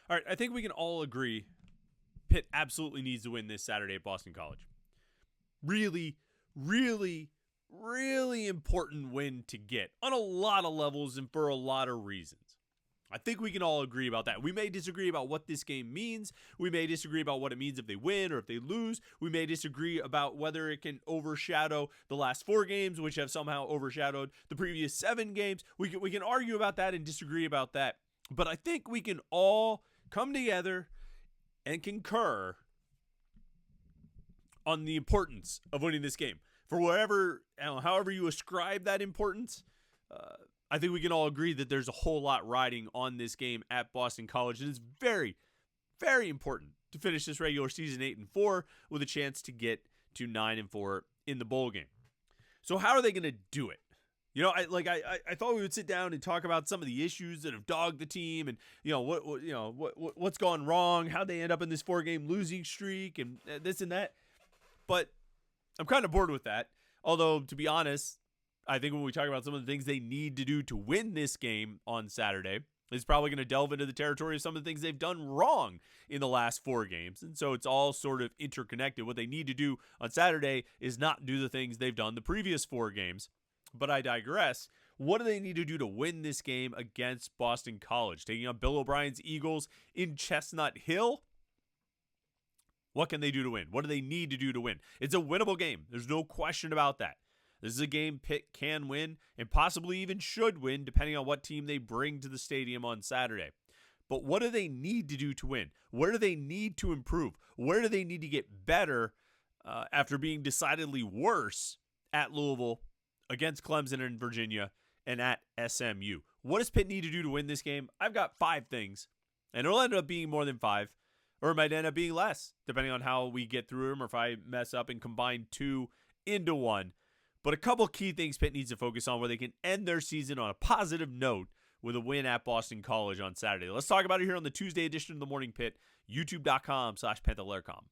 All right, I think we can all agree Pitt absolutely needs to win this Saturday at Boston College. Really, really, really important win to get on a lot of levels and for a lot of reasons. I think we can all agree about that. We may disagree about what this game means. We may disagree about what it means if they win or if they lose. We may disagree about whether it can overshadow the last 4 games, which have somehow overshadowed the previous 7 games. We can argue about that and disagree about that. But I think we can all come together and concur on the importance of winning this game. For however you ascribe that importance, I think we can all agree that there's a whole lot riding on this game at Boston College. And it's very, very important to finish this regular season 8-4 with a chance to get to 9-4 in the bowl game. So how are they going to do it? You know, I thought we would sit down and talk about some of the issues that have dogged the team, and what's gone wrong, how they end up in this 4-game losing streak, and this and that. But I'm kind of bored with that. Although, to be honest, I think when we talk about some of the things they need to do to win this game on Saturday, it's probably going to delve into the territory of some of the things they've done wrong in the last 4 games. And so it's all sort of interconnected. What they need to do on Saturday is not do the things they've done the previous 4 games. But I digress. What do they need to do to win this game against Boston College? Taking on Bill O'Brien's Eagles in Chestnut Hill? What can they do to win? What do they need to do to win? It's a winnable game. There's no question about that. This is a game Pitt can win and possibly even should win depending on what team they bring to the stadium on Saturday. But what do they need to do to win? Where do they need to improve? Where do they need to get better after being decidedly worse at Louisville, against Clemson and Virginia, and at SMU? What does Pitt need to do to win this game? I've got 5 things, and it'll end up being more than 5, or it might end up being less, depending on how we get through them or if I mess up and combine 2 into 1. But a couple key things Pitt needs to focus on where they can end their season on a positive note with a win at Boston College on Saturday. Let's talk about it here on the Tuesday edition of the Morning Pitt, youtube.com/Panther-Lair.com.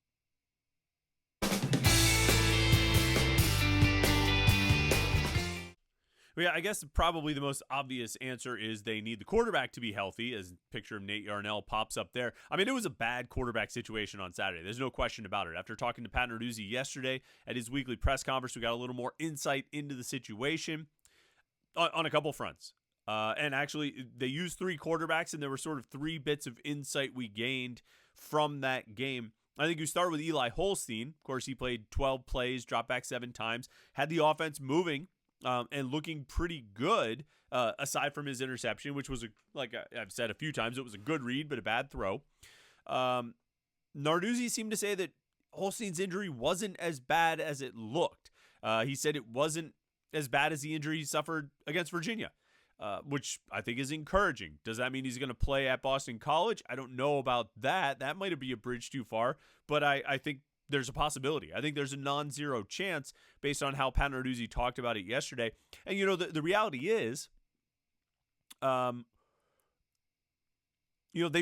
Yeah, I guess probably the most obvious answer is they need the quarterback to be healthy, as a picture of Nate Yarnell pops up there. I mean, it was a bad quarterback situation on Saturday. There's no question about it. After talking to Pat Narduzzi yesterday at his weekly press conference, we got a little more insight into the situation on a couple fronts. And actually, they used 3 quarterbacks, and there were sort of 3 bits of insight we gained from that game. I think you start with Eli Holstein. Of course, he played 12 plays, dropped back 7 times, had the offense moving, and looking pretty good, aside from his interception, which was, like I've said a few times, it was a good read, but a bad throw. Narduzzi seemed to say that Holstein's injury wasn't as bad as it looked. He said it wasn't as bad as the injury he suffered against Virginia, which I think is encouraging. Does that mean he's going to play at Boston College? I don't know about that. That might be a bridge too far, but I think there's a possibility. I think there's a non-zero chance based on how Pat Narduzzi talked about it yesterday. And, you know, the reality is, they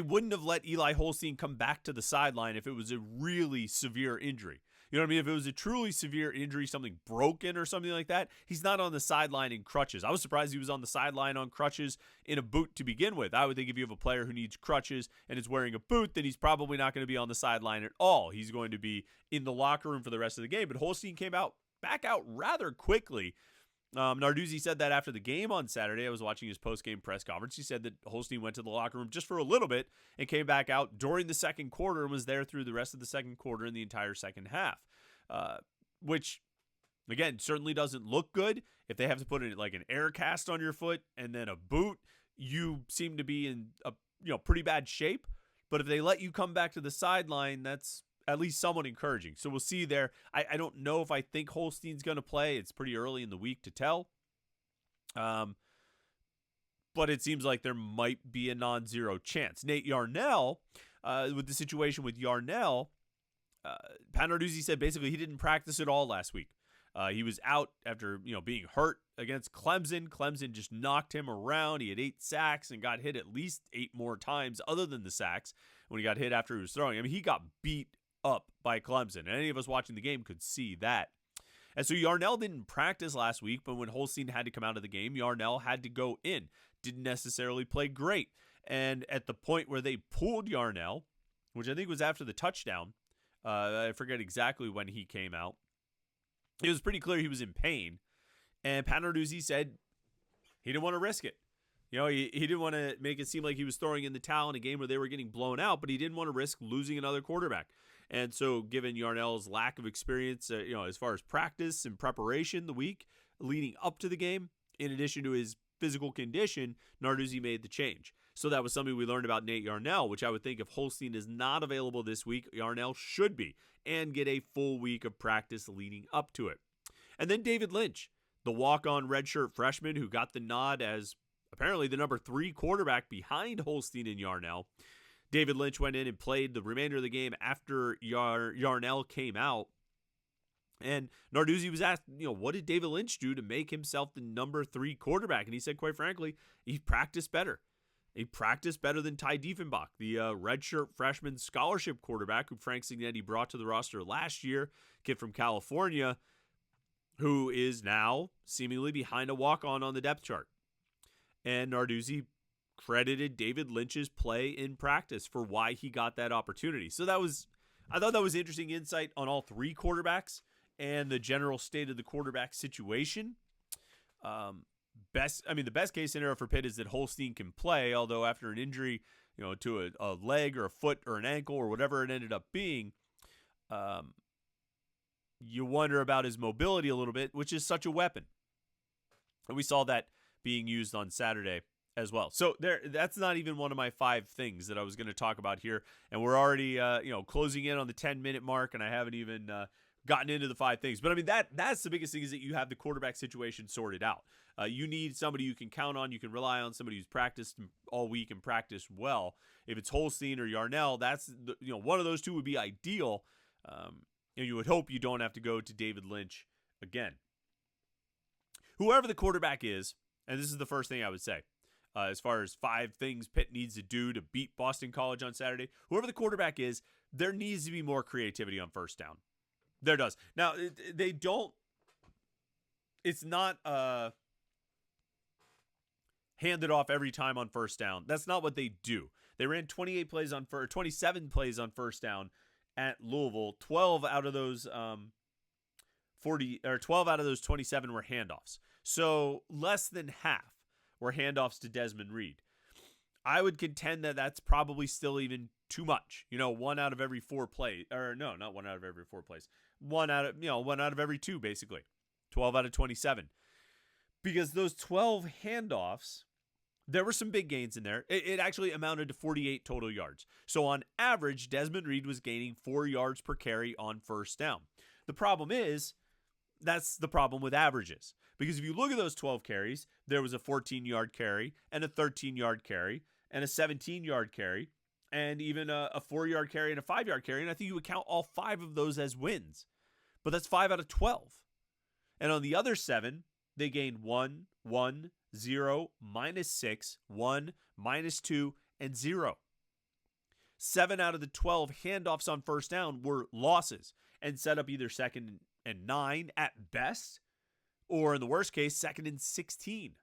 wouldn't have let Eli Holstein come back to the sideline if it was a really severe injury. You know what I mean? If it was a truly severe injury, something broken or something like that, he's not on the sideline in crutches. I was surprised he was on the sideline on crutches in a boot to begin with. I would think if you have a player who needs crutches and is wearing a boot, then he's probably not going to be on the sideline at all. He's going to be in the locker room for the rest of the game. But Holstein came back out rather quickly. Narduzzi said that after the game on Saturday. I was watching his post-game press conference. He said that Holstein went to the locker room just for a little bit and came back out during the second quarter and was there through the rest of the second quarter and the entire second half, which, again, certainly doesn't look good. If they have to put like an air cast on your foot and then a boot, you seem to be in a pretty bad shape. But if they let you come back to the sideline, that's at least somewhat encouraging. So we'll see there. I don't know if I think Holstein's going to play. It's pretty early in the week to tell. But it seems like there might be a non-zero chance. Nate Yarnell, with the situation with Yarnell, Pat Narduzzi said basically he didn't practice at all last week. He was out after being hurt against Clemson. Clemson just knocked him around. He had 8 sacks and got hit at least 8 more times other than the sacks when he got hit after he was throwing. I mean, he got beat up by Clemson. And any of us watching the game could see that. And so Yarnell didn't practice last week, but when Holstein had to come out of the game, Yarnell had to go in. Didn't necessarily play great. And at the point where they pulled Yarnell, which I think was after the touchdown, I forget exactly when he came out, it was pretty clear he was in pain. And Pat Narduzzi said he didn't want to risk it. He didn't want to make it seem like he was throwing in the towel in a game where they were getting blown out, but he didn't want to risk losing another quarterback. And so given Yarnell's lack of experience, as far as practice and preparation the week leading up to the game, in addition to his physical condition, Narduzzi made the change. So that was something we learned about Nate Yarnell, which I would think if Holstein is not available this week, Yarnell should be and get a full week of practice leading up to it. And then David Lynch, the walk-on redshirt freshman who got the nod as apparently the number 3 quarterback behind Holstein and Yarnell. David Lynch went in and played the remainder of the game after Yarnell came out. And Narduzzi was asked, what did David Lynch do to make himself the number 3 quarterback? And he said, quite frankly, he practiced better. He practiced better than Ty Diefenbach, the redshirt freshman scholarship quarterback who Frank Signetti brought to the roster last year, kid from California, who is now seemingly behind a walk-on the depth chart. And Narduzzi credited David Lynch's play in practice for why he got that opportunity. So I thought that was interesting insight on all 3 quarterbacks and the general state of the quarterback situation. The best case scenario for Pitt is that Holstein can play, although after an injury, to a leg or a foot or an ankle or whatever it ended up being, you wonder about his mobility a little bit, which is such a weapon. And we saw that being used on Saturday as well. So that's not even one of my 5 things that I was going to talk about here. And we're already, closing in on the 10-minute mark, and I haven't even gotten into the 5 things. But I mean, that's the biggest thing, is that you have the quarterback situation sorted out. You need somebody you can count on, you can rely on, somebody who's practiced all week and practiced well. If it's Holstein or Yarnell, that's one of those 2 would be ideal. And you would hope you don't have to go to David Lynch again. Whoever the quarterback is, and this is the first thing I would say, as far as 5 things Pitt needs to do to beat Boston College on Saturday, whoever the quarterback is, there needs to be more creativity on first down. There does. Now, it's not hand it off every time on first down. That's not what they do. They ran 27 plays on first down at Louisville. 12 out of those 12 out of those 27 were handoffs. So less than half were handoffs to Desmond Reed. I would contend that that's probably still even too much. 1 out of every 4 plays, or no, not 1 out of every 4 plays. 1 out of every 2, basically. 12 out of 27. Because those 12 handoffs, there were some big gains in there. It actually amounted to 48 total yards. So on average, Desmond Reed was gaining 4 yards per carry on first down. The problem is, that's the problem with averages. Because if you look at those 12 carries, there was a 14-yard carry and a 13-yard carry and a 17-yard carry and even a 4-yard carry and a 5-yard carry. And I think you would count all 5 of those as wins. But that's 5 out of 12. And on the other 7, they gained 1, 1, 0, -6, 1, -2, and 0. 7 out of the 12 handoffs on first down were losses and set up either 2nd and 9 at best, or in the worst case, 2nd and 16.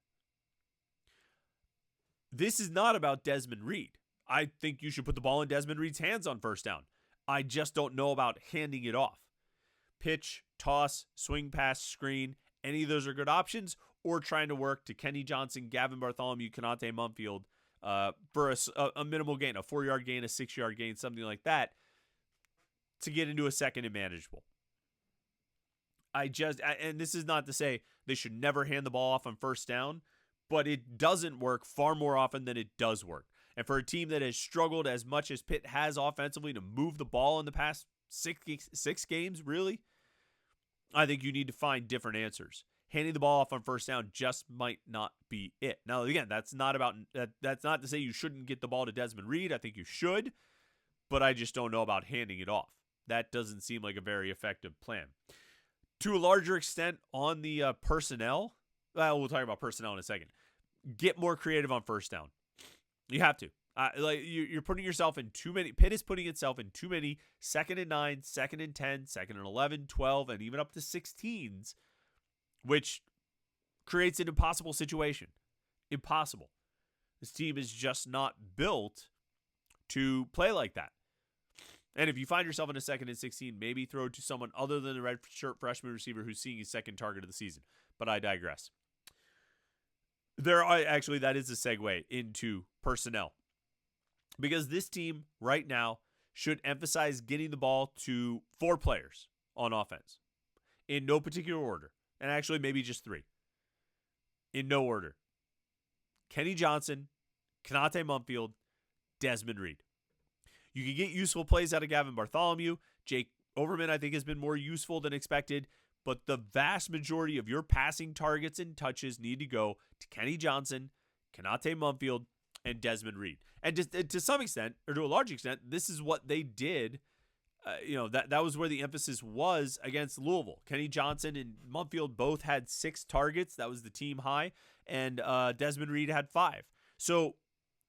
This is not about Desmond Reed. I think you should put the ball in Desmond Reed's hands on first down. I just don't know about handing it off. Pitch, toss, swing pass, screen, any of those are good options, or trying to work to Kenny Johnson, Gavin Bartholomew, Konate Mumfield for a minimal gain, a 4-yard gain, a 6-yard gain, something like that, to get into a 2nd and manageable. And this is not to say they should never hand the ball off on first down, but it doesn't work far more often than it does work. And for a team that has struggled as much as Pitt has offensively to move the ball in the past six games, really, I think you need to find different answers. Handing the ball off on first down just might not be it. Now, again, that's not to say you shouldn't get the ball to Desmond Reed. I think you should, but I just don't know about handing it off. That doesn't seem like a very effective plan. To a larger extent on the personnel, we'll talk about personnel in a second. Get more creative on first down. You have to. You're putting yourself in too many. Pitt is putting itself in too many 2nd and 9, 2nd and 10, 2nd and 11, 12, and even up to 16s, which creates an impossible situation. Impossible. This team is just not built to play like that. And if you find yourself in a 2nd and 16, maybe throw to someone other than the redshirt freshman receiver who's seeing his second target of the season. But I digress. That is a segue into personnel. Because this team right now should emphasize getting the ball to 4 players on offense. In no particular order. And actually maybe just 3. In no order. Kenny Johnson, Kanate Mumfield, Desmond Reed. You can get useful plays out of Gavin Bartholomew. Jake Overman, I think, has been more useful than expected. But the vast majority of your passing targets and touches need to go to Kenny Johnson, Kanate Mumfield, and Desmond Reed. And just to some extent, or to a large extent, this is what they did. That was where the emphasis was against Louisville. Kenny Johnson and Mumfield both had 6 targets. That was the team high. And Desmond Reed had 5. So,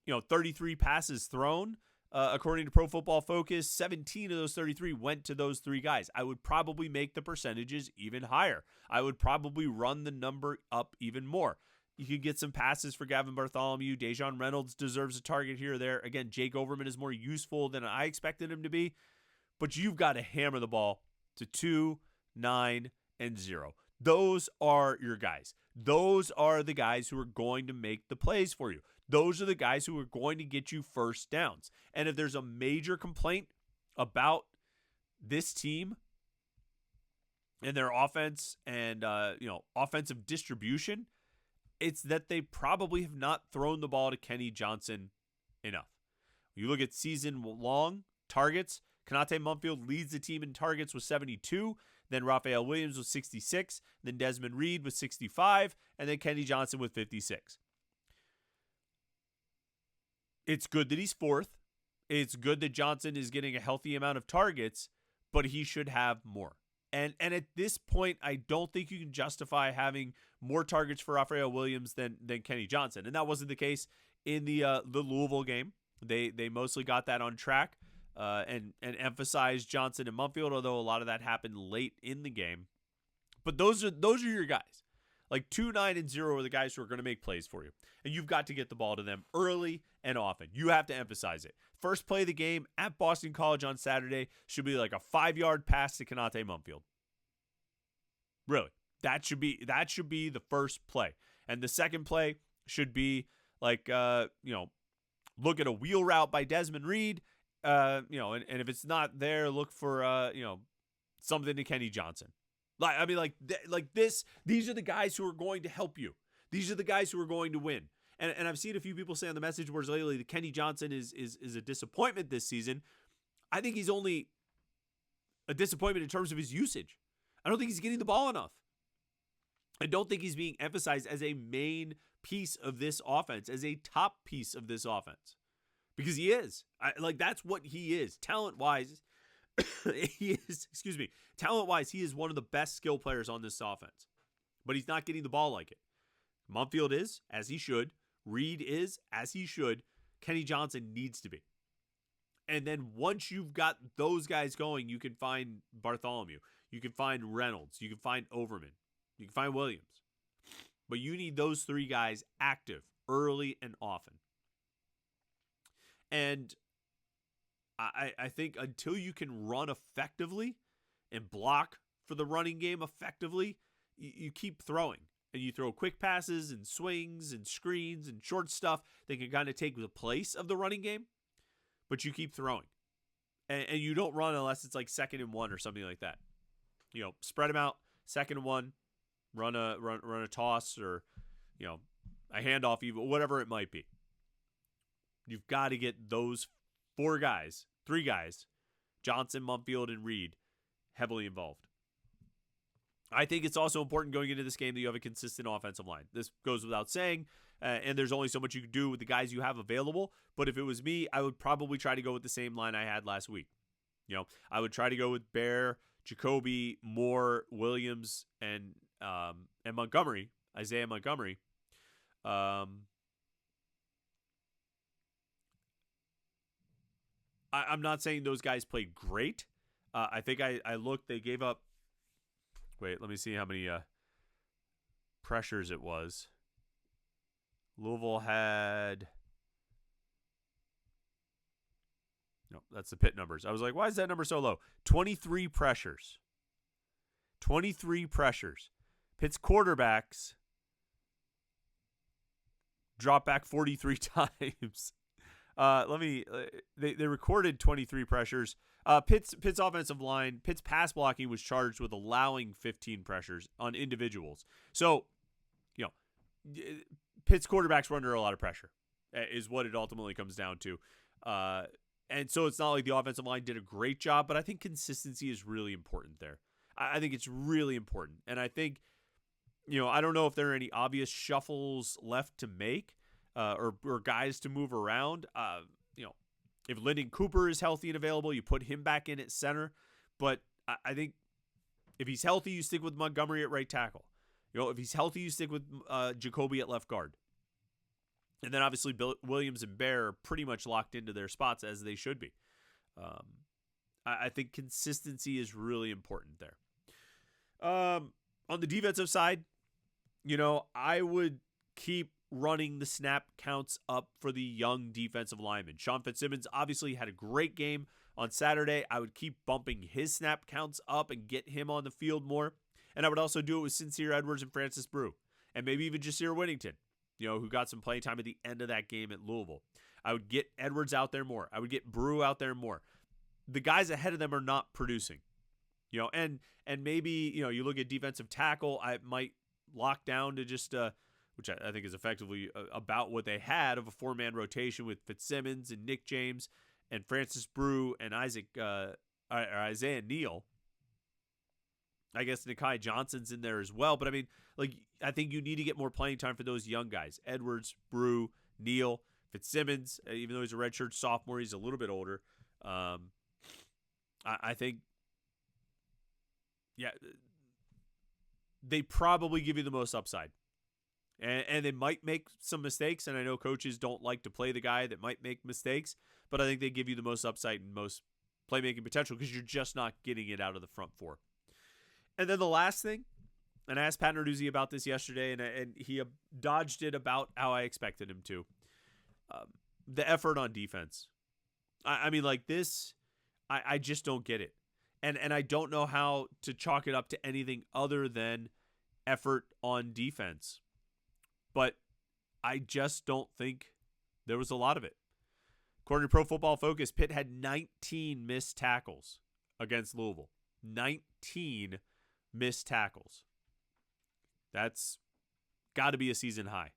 33 passes thrown. According to Pro Football Focus, 17 of those 33 went to those 3 guys. I would probably make the percentages even higher. I would probably run the number up even more. You could get some passes for Gavin Bartholomew. Dejon Reynolds deserves a target here or there. Again, Jake Overman is more useful than I expected him to be. But you've got to hammer the ball to 2, 9, and 0. Those are your guys. Those are the guys who are going to make the plays for you. Those are the guys who are going to get you first downs. And if there's a major complaint about this team and their offense and offensive distribution, it's that they probably have not thrown the ball to Kenny Johnson enough. You look at season-long targets, Kanate Mumfield leads the team in targets with 72, then Raphael Williams with 66, then Desmond Reed with 65, and then Kenny Johnson with 56. It's good that he's 4th. It's good that Johnson is getting a healthy amount of targets, but he should have more. And at this point, I don't think you can justify having more targets for Raphael Williams than Kenny Johnson. And that wasn't the case in the Louisville game. They mostly got that on track and emphasized Johnson and Mumfield, although a lot of that happened late in the game. But those are your guys. Like 2, 9, and 0 are the guys who are going to make plays for you. And you've got to get the ball to them early and often. You have to emphasize it. First play of the game at Boston College on Saturday should be like a 5-yard pass to Kanate Mumfield. Really. That should be the first play. And the second play should be like, look at a wheel route by Desmond Reed. And if it's not there, look for, something to Kenny Johnson. These are the guys who are going to help you. These are the guys who are going to win. And I've seen a few people say on the message boards lately that Kenny Johnson is a disappointment this season. I think he's only a disappointment in terms of his usage. I don't think he's getting the ball enough. I don't think he's being emphasized as a main piece of this offense, as a top piece of this offense. Because he is. That's what he is. Talent-wise, Talent-wise, he is one of the best skill players on this offense. But he's not getting the ball like it. Mumfield is, as he should. Reed is, as he should. Kenny Johnson needs to be. And then once you've got those guys going, you can find Bartholomew. You can find Reynolds. You can find Overman. You can find Williams. But you need those 3 guys active early and often. And I think until you can run effectively and block for the running game effectively, you keep throwing. And you throw quick passes and swings and screens and short stuff that can kind of take the place of the running game. But you keep throwing. And you don't run unless it's like 2nd and 1 or something like that. Spread them out, 2nd and 1, run a toss or, a handoff, even whatever it might be. You've got to get those 3 guys, Johnson, Mumfield, and Reed, heavily involved. I think it's also important going into this game that you have a consistent offensive line. This goes without saying, and there's only so much you can do with the guys you have available. But if it was me, I would probably try to go with the same line I had last week. I would try to go with Bear, Jacoby, Moore, Williams, and Montgomery, Isaiah Montgomery. I'm not saying those guys played great. I think I looked, they gave up. Wait, let me see how many pressures it was. Louisville had No, that's the Pitt numbers. I was like, why is that number so low? 23 pressures. 23 pressures. Pitt's quarterbacks drop back 43 times. They recorded 23 pressures. Pitt's offensive line, Pitt's pass blocking was charged with allowing 15 pressures on individuals. So, Pitt's quarterbacks were under a lot of pressure, is what it ultimately comes down to. And so it's not like the offensive line did a great job, but I think consistency is really important there. I think it's really important. And I think, I don't know if there are any obvious shuffles left to make or guys to move around. If Lyndon Cooper is healthy and available, you put him back in at center. But I think if he's healthy, you stick with Montgomery at right tackle. If he's healthy, you stick with Jacoby at left guard. And then obviously Williams and Bear are pretty much locked into their spots as they should be. I think consistency is really important there. On the defensive side, I would keep running the snap counts up for the young defensive linemen. Sean Fitzsimmons obviously had a great game on Saturday. I would keep bumping his snap counts up and get him on the field more. And I would also do it with Sincere Edwards and Francis Brew. And maybe even Jasir Whittington, who got some playing time at the end of that game at Louisville. I would get Edwards out there more. I would get Brew out there more. The guys ahead of them are not producing. And maybe, you look at defensive tackle, I might lock down to just which I think is effectively about what they had of a four-man rotation with Fitzsimmons and Nick James and Francis Brew and Isaiah Neal. I guess Nakai Johnson's in there as well. But, I think you need to get more playing time for those young guys. Edwards, Brew, Neal, Fitzsimmons, even though he's a redshirt sophomore, he's a little bit older. I think, they probably give you the most upside. And they might make some mistakes, and I know coaches don't like to play the guy that might make mistakes, but I think they give you the most upside and most playmaking potential because you're just not getting it out of the front four. And then the last thing, and I asked Pat Narduzzi about this yesterday, and he dodged it about how I expected him to. The effort on defense. This, I just don't get it. And I don't know how to chalk it up to anything other than effort on defense. But I just don't think there was a lot of it. According to Pro Football Focus, Pitt had 19 missed tackles against Louisville. 19 missed tackles. That's got to be a season high.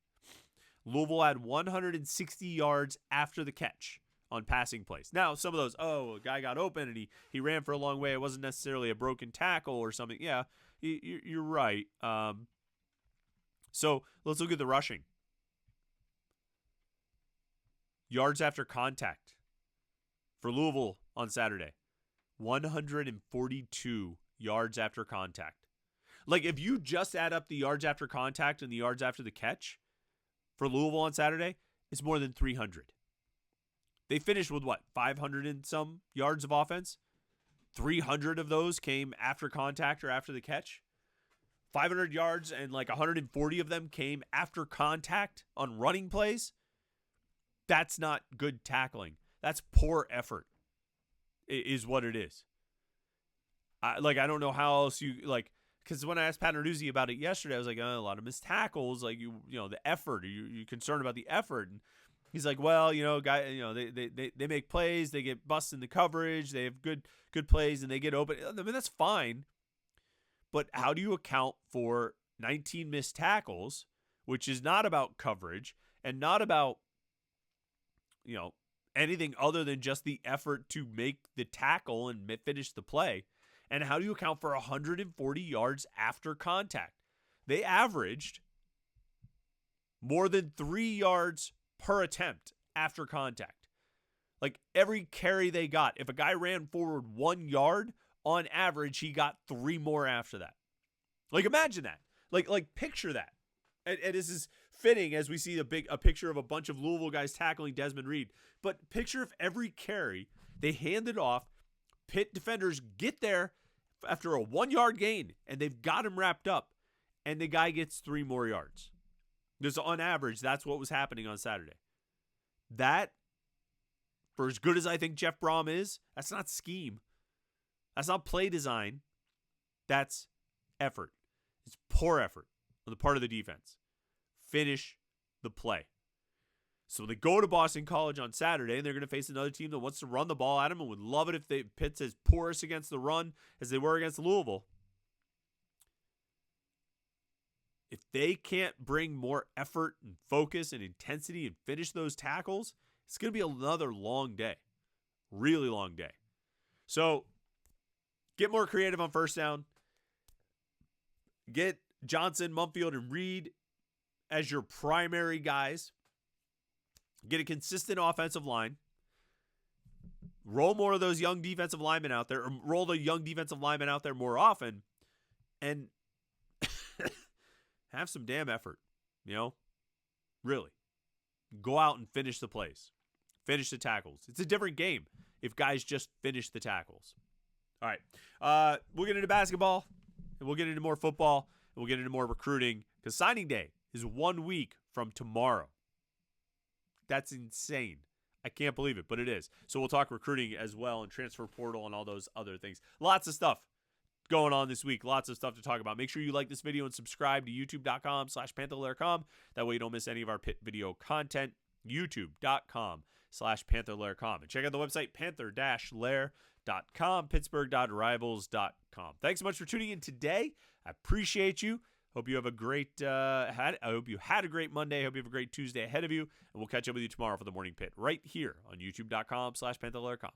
Louisville had 160 yards after the catch on passing plays. Now, some of those, a guy got open and he ran for a long way. It wasn't necessarily a broken tackle or something. Yeah, you're right. So let's look at the rushing. Yards after contact for Louisville on Saturday. 142 yards after contact. If you just add up the yards after contact and the yards after the catch for Louisville on Saturday, it's more than 300. They finished with 500 and some yards of offense? 300 of those came after contact or after the catch? 500 yards and 140 of them came after contact on running plays? That's not good tackling. That's poor effort, is what it is. I don't know how else you, because when I asked Pat Narduzzi about it yesterday, I was like, a lot of missed tackles, the effort. Are you concerned about the effort? And he's like, well, they make plays, they get busts in the coverage, they have good plays, and they get open. That's fine. But how do you account for 19 missed tackles, which is not about coverage and not about, anything other than just the effort to make the tackle and finish the play? And how do you account for 140 yards after contact? They averaged more than 3 yards per attempt after contact. Every carry they got, if a guy ran forward 1 yard, on average, he got 3 more after that. Imagine that. Picture that. And this is fitting as we see a picture of a bunch of Louisville guys tackling Desmond Reed. But picture if every carry they hand it off, Pitt defenders get there after a 1 yard gain, and they've got him wrapped up, and the guy gets 3 more yards. Just on average, that's what was happening on Saturday. That For as good as I think Jeff Brom is, that's not scheme. That's not play design. That's effort. It's poor effort on the part of the defense. Finish the play. So they go to Boston College on Saturday, and they're going to face another team that wants to run the ball at them and would love it if Pitt's as porous against the run as they were against Louisville. If they can't bring more effort and focus and intensity and finish those tackles, it's going to be another long day. Really long day. So get more creative on first down. Get Johnson, Mumfield, and Reed as your primary guys. Get a consistent offensive line. Roll more of those young defensive linemen out there, or roll the young defensive linemen out there more often, and have some damn effort, Really. Go out and finish the plays. Finish the tackles. It's a different game if guys just finish the tackles. All right. We'll get into basketball, and we'll get into more football, and we'll get into more recruiting, because signing day is 1 week from tomorrow. That's insane. I can't believe it, but it is. So we'll talk recruiting as well, and transfer portal and all those other things. Lots of stuff going on this week. Lots of stuff to talk about. Make sure you like this video and subscribe to youtube.com/Panther-Lair.com. That way you don't miss any of our Pitt video content. youtube.com/Panther-Lair.com. And check out the website Panther-Lair.com, Pittsburgh.rivals.com. Thanks so much for tuning in today. I appreciate you. Hope you have a great I hope you had a great Monday. I hope you have a great Tuesday ahead of you. And we'll catch up with you tomorrow for the Morning Pit right here on youtube.com/Panther-Lair.com.